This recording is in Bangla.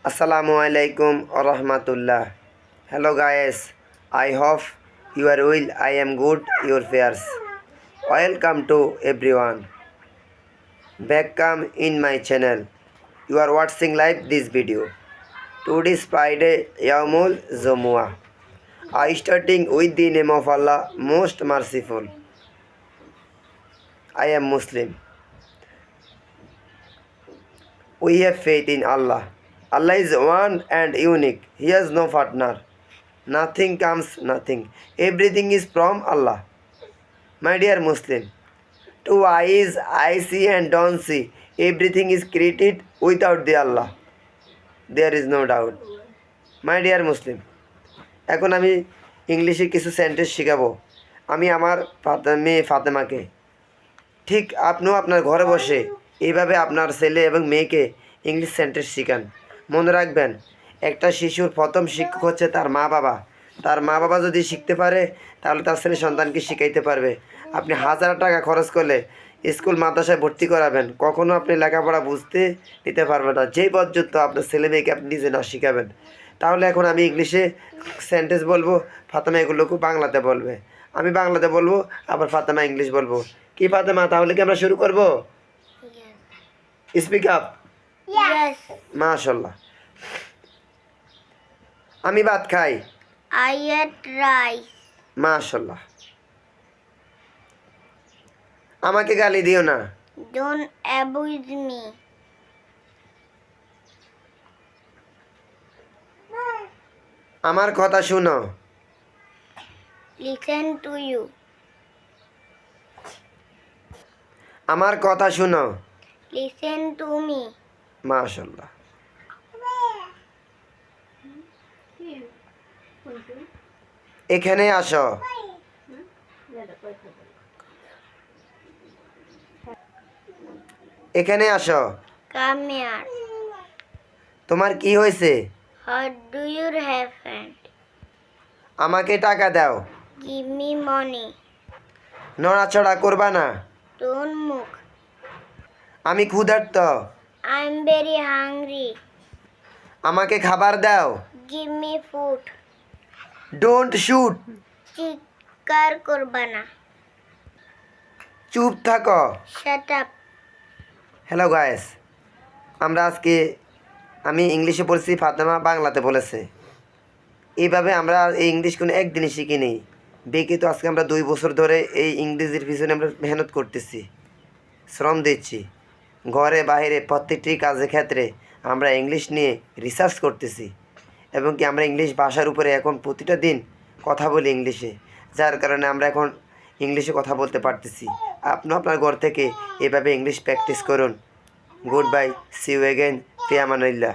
Assalamualaikum warahmatullah. Hello guys, I hope you are well. I am good. Your fears. Welcome to everyone. Welcome in my channel. You are watching live this video. Today is Friday, Yawmul Zumu'ah. I starting with the name of Allah, most merciful. I am Muslim. We have faith in Allah. Allah is one and unique. He has no partner. Nothing comes nothing. Everything is from Allah. My dear Muslim, two eyes I see and don't see. Everything is created without the Allah. There is no doubt. My dear Muslim, এখন আমি ইংলিশে কিছু সেন্টেন্স শেখাবো। আমি আমার মেয়ে ফাতেমাকে, ঠিক আপনিও আপনার ঘরে বসে এইভাবে আপনার ছেলে এবং মেয়েকে ইংলিশ সেন্টেন্স শেখান। মনে রাখবেন, একটা শিশুর প্রথম শিক্ষক হচ্ছে তার মা বাবা। তার মা বাবা যদি শিখতে পারে তাহলে তার ছেলে সন্তানকে শিখাইতে পারবে। আপনি 1000 টাকা খরচ করলে স্কুল মাদ্রাসায় ভর্তি করাবেন, কখনও আপনি লেখাপড়া বুঝতে নিতে পারবেন না যেই পর্যন্ত আপনার ছেলে মেয়েকে আপনি নিজে না শিখাবেন। তাহলে এখন আমি ইংলিশে সেন্টেন্স বলবো, ফাতেমা এগুলোকে বাংলাতে বলবে। আমি বাংলাতে বলবো, আবার ফাতেমা ইংলিশ বলবো। কি ফাতেমা, তাহলে কি আমরা শুরু করবো? Speak up. মাশাআল্লাহ। আমি ভাত খাই। I eat rice. মাশাআল্লাহ। আমাকে গালি দিও না। Don't abuse me. আমার কথা শুনো। Listen to you. আমার কথা শুনো। Listen to me. মাশাআল্লাহ। এখানে আসো। এখানে আসো। Come here. তোমার কি হয়েছে? How do you have? আমাকে টাকা দাও। Give me money. নড়াচড়া করবা না। Don't move. আমি ক্ষুধার্ত। I'm very hungry. আমাকে খাবার দাও। Give me food. Don't shoot. চিৎকার করবা না। চুপ থাকো। Shut up. হ্যালো গাইস, আমি ইংলিশে বলছি, ফাতেমা বাংলাতে বলেছে। এইভাবে আমরা এই ইংলিশ কোনো একদিনই শিখিনি। তো আজকে আমরা 2 বছর ধরে এই ইংরেজির পিছনে আমরা মেহনত করতেছি, শ্রম দিচ্ছি। ঘরে বাইরে প্রত্যেকটি কাজের ক্ষেত্রে আমরা ইংলিশ নিয়ে রিসার্চ করতেছি, এবং কি আমরা ইংলিশ ভাষার উপরে এখন প্রতিটা দিন কথা বলি ইংলিশে, যার কারণে আমরা এখন ইংলিশে কথা বলতে পারতেছি। আপনিও আপনার ঘর থেকে এভাবে ইংলিশ প্র্যাকটিস করুন। Good bye, see you again, ফি আমানিল্লাহ।